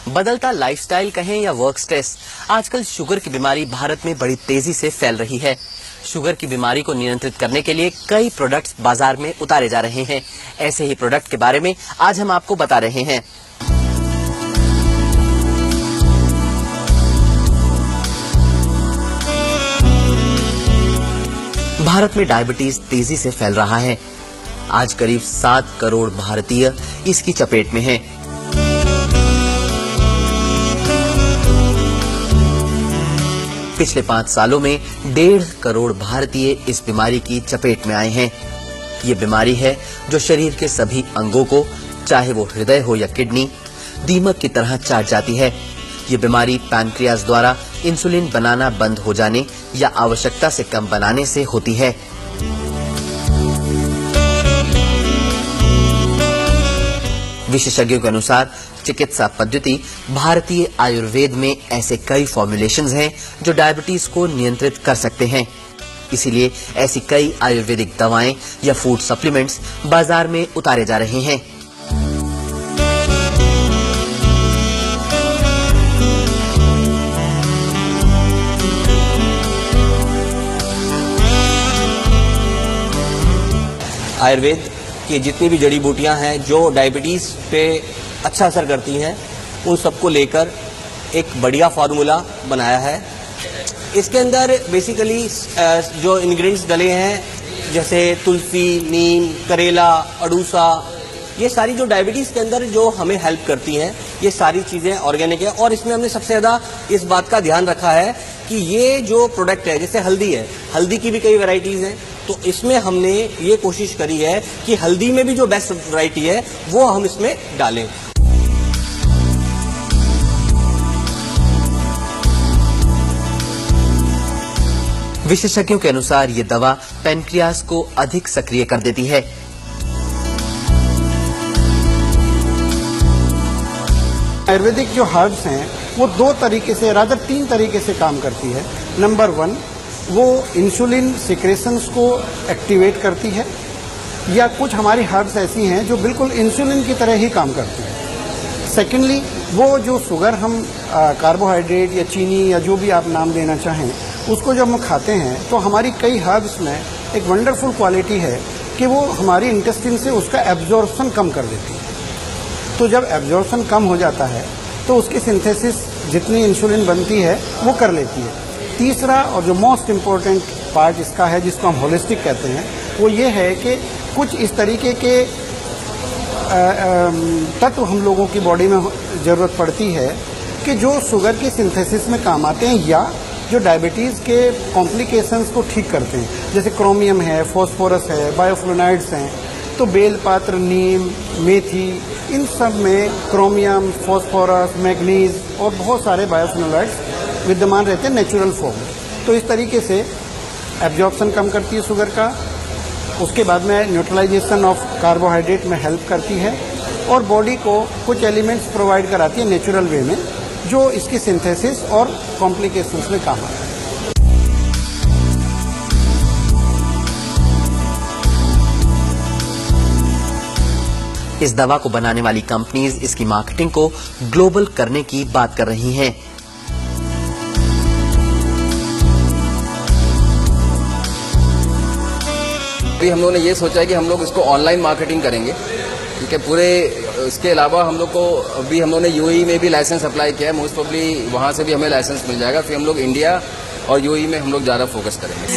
बदलता लाइफस्टाइल कहें या वर्क स्ट्रेस, आजकल शुगर की बीमारी भारत में बड़ी तेजी से फैल रही है। शुगर की बीमारी को नियंत्रित करने के लिए कई प्रोडक्ट्स बाजार में उतारे जा रहे हैं। ऐसे ही प्रोडक्ट के बारे में आज हम आपको बता रहे हैं। भारत में डायबिटीज तेजी से फैल रहा है। आज करीब 7 करोड़ भारतीय इसकी चपेट में हैं। पिछले 5 सालों में 1.5 करोड़ भारतीय इस बीमारी की चपेट में आए हैं। ये बीमारी है जो शरीर के सभी अंगों को, चाहे वो हृदय हो या किडनी, दीमक की तरह चाट जाती है। ये बीमारी पैनक्रियाज द्वारा इंसुलिन बनाना बंद हो जाने या आवश्यकता से कम बनाने से होती है। विशेषज्ञों के अनुसार चिकित्सा पद्धति भारतीय आयुर्वेद में ऐसे कई फॉर्मुलेशंस हैं जो डायबिटीज को नियंत्रित कर सकते हैं। इसीलिए ऐसी कई आयुर्वेदिक दवाएं या फूड सप्लीमेंट्स बाजार में उतारे जा रहे हैं। आयुर्वेद की जितनी भी जड़ी बूटियां हैं जो डायबिटीज़ पे अच्छा असर करती हैं, उन सबको लेकर एक बढ़िया फार्मूला बनाया है। इसके अंदर बेसिकली जो इंग्रेडिएंट्स डले हैं, जैसे तुलसी, नीम, करेला, अड़ूसा, ये सारी जो डायबिटीज़ के अंदर जो हमें हेल्प करती हैं, ये सारी चीज़ें ऑर्गेनिक है। और इसमें हमने सबसे ज़्यादा इस बात का ध्यान रखा है कि ये जो प्रोडक्ट है, जैसे हल्दी है, हल्दी की भी कई वैरायटीज़ हैं, तो इसमें हमने ये कोशिश करी है कि हल्दी में भी जो बेस्ट वैरायटी है वो हम इसमें डालें। विशेषज्ञों के अनुसार ये दवा पैनक्रियाज को अधिक सक्रिय कर देती है। आयुर्वेदिक जो हर्ब्स हैं वो 2 तरीके से, रादर 3 तरीके से काम करती है। नंबर 1, वो इंसुलिन सिक्रेशंस को एक्टिवेट करती है, या कुछ हमारी हर्ब्स ऐसी हैं जो बिल्कुल इंसुलिन की तरह ही काम करती हैं। सेकेंडली, वो जो शुगर हम कार्बोहाइड्रेट या चीनी या जो भी आप नाम देना चाहें, उसको जब हम खाते हैं तो हमारी कई हर्ब्स में एक वंडरफुल क्वालिटी है कि वो हमारी इंटेस्टाइन से उसका एब्जॉर्प्शन कम कर देती है। तो जब एब्जॉर्प्शन कम हो जाता है तो उसकी सिंथेसिस जितनी इंसुलिन बनती है वो कर लेती है। तीसरा और जो मोस्ट इम्पोर्टेंट पार्ट इसका है, जिसको हम होलिस्टिक कहते हैं, वो ये है कि कुछ इस तरीके के तत्व हम लोगों की बॉडी में ज़रूरत पड़ती है कि जो शुगर की सिंथेसिस में काम आते हैं या जो डायबिटीज़ के कॉम्प्लिकेशंस को ठीक करते हैं। जैसे क्रोमियम है, फॉस्फोरस है, बायोफ्लोनाइड्स हैं। तो बेलपत्र, नीम, मेथी, इन सब में क्रोमियम, फॉस्फोरस, मैग्नीज और बहुत सारे बायोफ्लोनाइड्स विद्यमान रहते हैं नेचुरल फॉर्म। तो इस तरीके से एब्जॉर्प्शन कम करती है शुगर का। उसके बाद में न्यूट्रलाइजेशन ऑफ कार्बोहाइड्रेट में हेल्प करती है और बॉडी को कुछ एलिमेंट्स प्रोवाइड कराती है नेचुरल वे में, जो इसकी सिंथेसिस और कॉम्प्लिकेशंस में काम आता है। इस दवा को बनाने वाली कंपनीज इसकी मार्केटिंग को ग्लोबल करने की बात कर रही हैं। अभी हम लोगों ने ये सोचा है कि हम लोग इसको ऑनलाइन मार्केटिंग करेंगे, क्योंकि पूरे इसके अलावा हम लोग को अभी हम लोगों ने यूएई में भी लाइसेंस अप्लाई किया है। मोस्ट प्रोबेबली वहाँ से भी हमें लाइसेंस मिल जाएगा। फिर हम लोग इंडिया और यूएई में हम लोग ज़्यादा फोकस करेंगे।